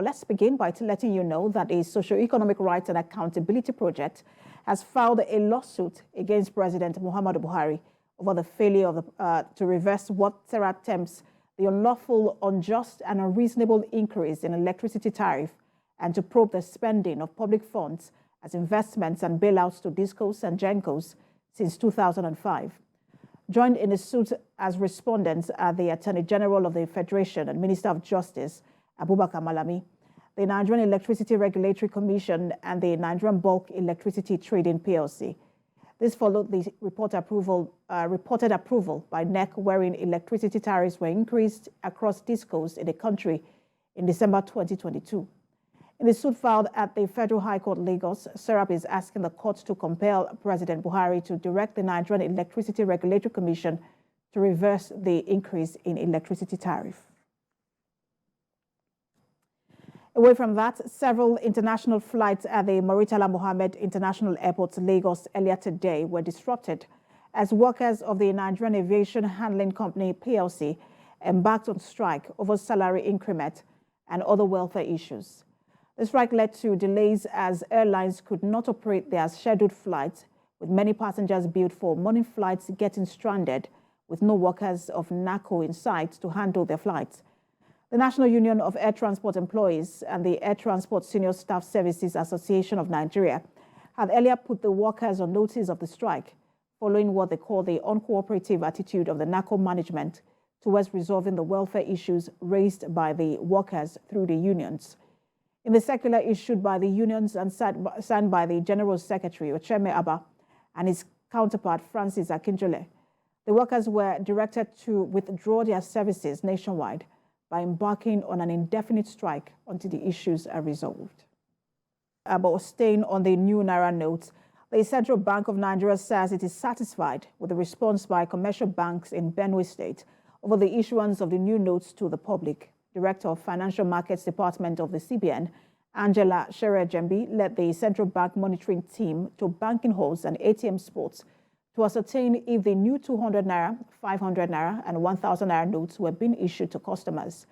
let's begin by letting you know that a Socio-Economic Rights and Accountability Project has filed a lawsuit against President Muhammadu Buhari over the failure of to reverse what SERAP terms the unlawful, unjust and unreasonable increase in electricity tariff and to probe the spending of public funds as investments and bailouts to DisCos and GenCos since 2005. Joined in the suit as respondents are the Attorney General of the Federation and Minister of Justice, Abubakar Malami, the Nigerian Electricity Regulatory Commission, and the Nigerian Bulk Electricity Trading PLC. This followed the reported approval by NEC, wherein electricity tariffs were increased across DisCos in the country in December 2022. In the suit filed at the Federal High Court, Lagos, SERAP is asking the court to compel President Buhari to direct the Nigerian Electricity Regulatory Commission to reverse the increase in electricity tariff. Away from that, several international flights at the Murtala Mohammed International Airport, Lagos, earlier today were disrupted as workers of the Nigerian Aviation Handling Company, PLC, embarked on strike over salary increment and other welfare issues. The strike led to delays as airlines could not operate their scheduled flights, with many passengers billed for morning flights getting stranded with no workers of Naco in sight to handle their flights. The National Union of Air Transport Employees and the Air Transport Senior Staff Services Association of Nigeria had earlier put the workers on notice of the strike, following what they call the uncooperative attitude of the Naco management towards resolving the welfare issues raised by the workers through the unions. In the circular issued by the unions and signed by the General Secretary, Ocheme Abba, and his counterpart, Francis Akinjole, the workers were directed to withdraw their services nationwide by embarking on an indefinite strike until the issues are resolved. But staying on the new naira notes, the Central Bank of Nigeria says it is satisfied with the response by commercial banks in Benue State over the issuance of the new notes to the public. Director of Financial Markets Department of the CBN, Angela Shere-Jembi, led the Central Bank monitoring team to banking halls and ATM spots to ascertain if the new 200 naira, 500 naira, and 1,000 naira notes were being issued to customers.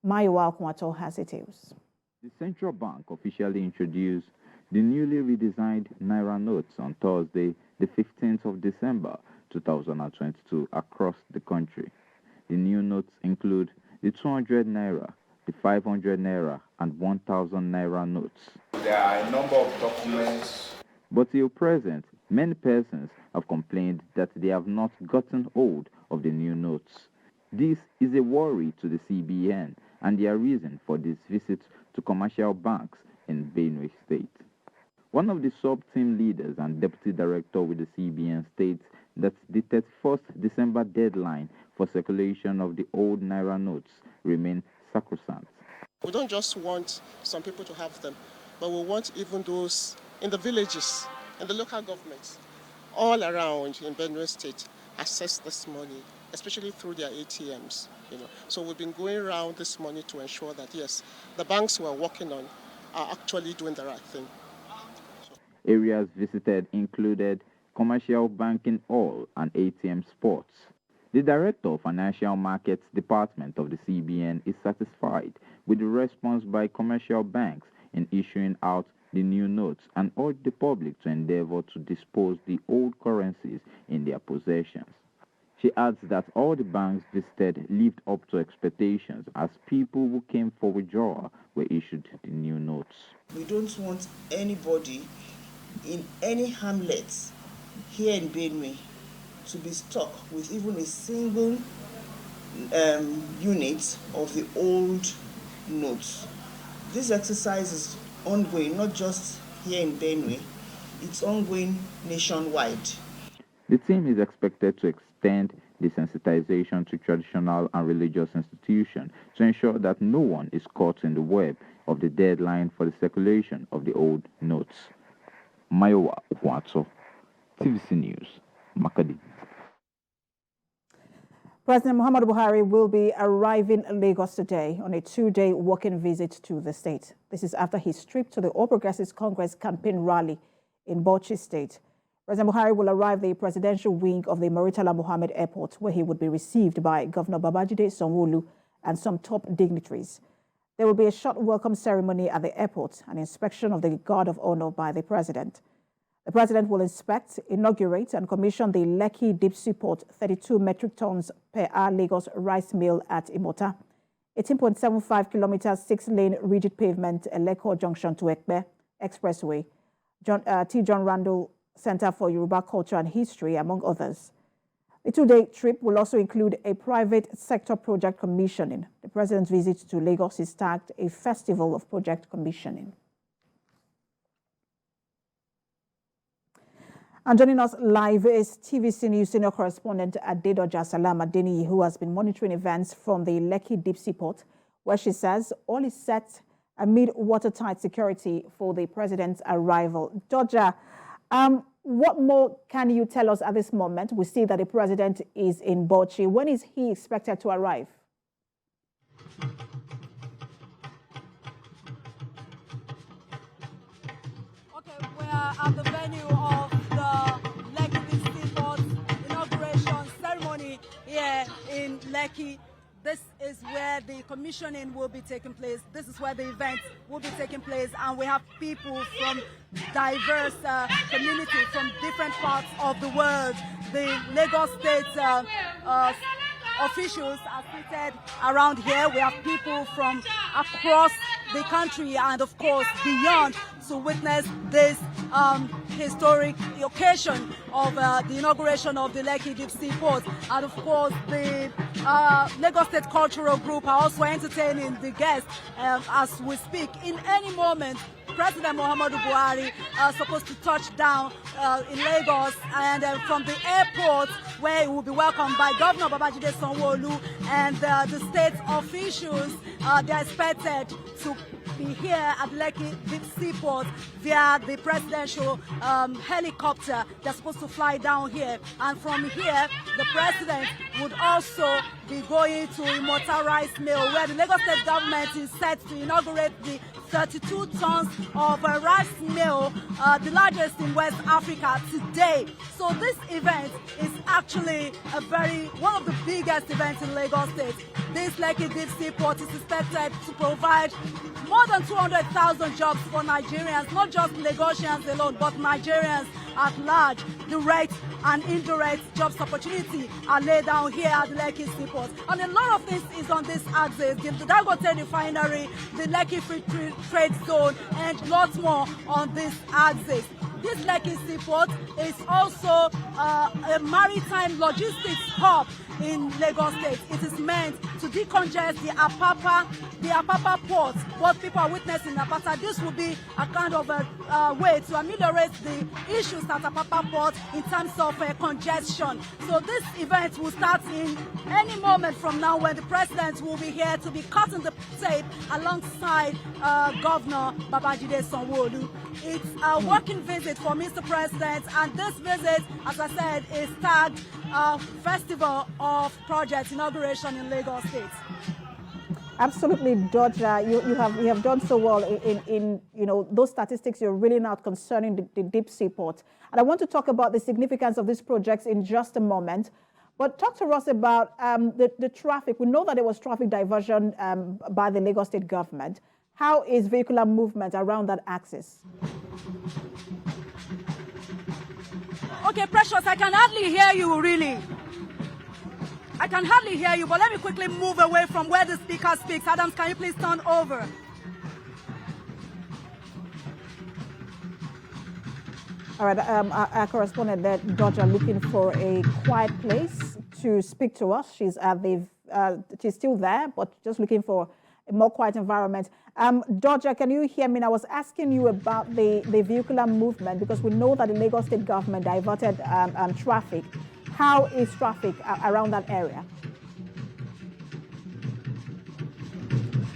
Mayowa Okwato has details. The Central Bank officially introduced the newly redesigned naira notes on Thursday, the 15th of December 2022, across the country. The new notes include the 200 naira, the 500 naira, and 1,000 naira notes. There are a number of documents. But till present, many persons have complained that they have not gotten hold of the new notes. This is a worry to the CBN and their reason for this visit to commercial banks in Benue State. One of the sub-team leaders and deputy director with the CBN states that the 31st December deadline for circulation of the old naira notes remain sacrosanct. We don't just want some people to have them, but we want even those in the villages and the local governments all around in Benue State access this money, especially through their ATMs. So we've been going around this money to ensure that, yes, the banks we're working on are actually doing the right thing. Areas visited included commercial banking hall and ATM spots. The Director of Financial Markets Department of the CBN is satisfied with the response by commercial banks in issuing out the new notes and urged the public to endeavor to dispose the old currencies in their possessions. She adds that all the banks visited lived up to expectations as people who came for withdrawal were issued the new notes. We don't want anybody in any hamlets here in Benue to be stuck with even a single unit of the old notes. This exercise is ongoing, not just here in Benue, it's ongoing nationwide. The team is expected to extend desensitization to traditional and religious institutions to ensure that no one is caught in the web of the deadline for the circulation of the old notes. Mayowa Okwato, TVC News, Makadi. President Muhammadu Buhari will be arriving in Lagos today on a two-day working visit to the state. This is after his trip to the All Progressives Congress campaign rally in Bauchi State. President Buhari will arrive the presidential wing of the Murtala Mohammed Airport, where he would be received by Governor Babajide Sanwo-Olu and some top dignitaries. There will be a short welcome ceremony at the airport, an inspection of the guard of honor by the president. The president will inspect, inaugurate, and commission the Lekki Deep Seaport 32 metric tons per hour Lagos rice mill at Imota, 18.75 kilometers, 6-lane rigid pavement, Eleko Junction to Ekpe Expressway, John Randall Center for Yoruba Culture and History, among others. The two-day trip will also include a private sector project commissioning. The president's visit to Lagos is tagged a festival of project commissioning. And joining us live is TVC News senior correspondent Adedoja Salam Adeniyi, who has been monitoring events from the Lekki Deep Seaport, where she says all is set amid watertight security for the president's arrival. Doja, what more can you tell us at this moment? We see that the president is in Bauchi. When is he expected to arrive? Okay, we are at the venue of here in Lekki. This is where the commissioning will be taking place. This is where the event will be taking place, and we have people from diverse communities from different parts of the world. The Lagos State officials are seated around here. We have people from across the country and, of course, beyond to witness this historic occasion of the inauguration of the Lekki Deep Seaport. And, of course, the Lagos State Cultural Group are also entertaining the guests as we speak. In any moment, President Muhammadu Buhari supposed to touch down in Lagos, and from the airport where he will be welcomed by Governor Babajide Sanwo-Olu and the state officials. They are expected to be here at Lekki Deep Seaport via the presidential helicopter. They're supposed to fly down here, and from here the president would also be going to Imota Rice Mill, where the Lagos State government is set to inaugurate the 32 tons of rice mill, the largest in West Africa today. So this event is actually one of the biggest events in Lagos State. This Lekki Deep Seaport is expected to provide more than 200,000 jobs for Nigerians, not just Lagosians alone, but Nigerians at large. Direct and indirect jobs opportunity are laid down here at the Lekki Seaport. And a lot of things is on this axis: the Dangote refinery, the Lekki Free Trade Zone, and lots more on this axis. This Lekki Seaport is also a maritime logistics hub in Lagos State. It is meant to decongest the Apapa port. What people are witnessing in Apapa, this will be a kind of a way to ameliorate the issues at Apapa port in terms of congestion. So this event will start in any moment from now, when the president will be here to be cutting the tape alongside Governor Babajide Sanwo-Olu. It's a working visit for Mr. President, and this visit, as I said, is tagged Festival of Project Inauguration in Lagos State. Absolutely, Doja. You have done so well in those statistics you're reeling out concerning the Deep Seaport. And I want to talk about the significance of these projects in just a moment. But talk to us about the traffic. We know that there was traffic diversion by the Lagos State government. How is vehicular movement around that axis? Okay, Precious, I can hardly hear you, really. I can hardly hear you, but let me quickly move away from where the speaker speaks. Adams, can you please turn over? All right, our correspondent there, Doja, looking for a quiet place to speak to us. She's still there, but just looking for a more quiet environment. Doja, can you hear me? I was asking you about the vehicular movement, because we know that the Lagos State government diverted traffic. How is traffic around that area?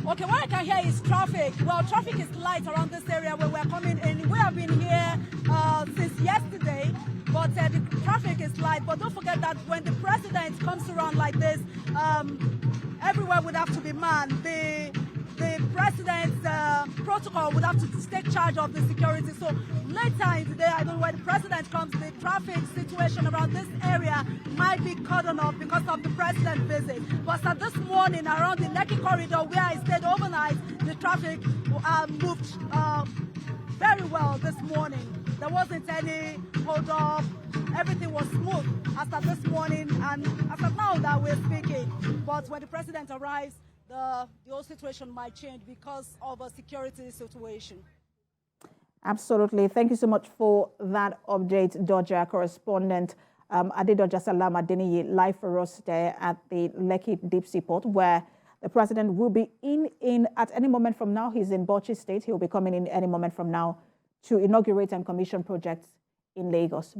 Okay, what I can hear is traffic. Well, traffic is light around this area where we're coming in. We have been here since yesterday, but the traffic is light. But don't forget that when the president comes around like this, everywhere would have to be manned. The president's protocol would have to take charge of the security. So later in the day, I don't know when the president comes, the traffic situation around this area might be cordoned off because of the president's visit. But at this morning, around the Naco corridor where I stayed overnight, the traffic moved very well this morning. There wasn't any hold up. Everything was smooth as of this morning and as of now that we're speaking. But when the president arrives, the whole situation might change because of a security situation. Absolutely. Thank you so much for that update, Doja correspondent Adedoja Salam Adeniyi, live for us there at the Lekki Deep Sea Port, where the president will be in at any moment from now. He's in Bauchi State. He'll be coming in any moment from now to inaugurate and commission projects in Lagos.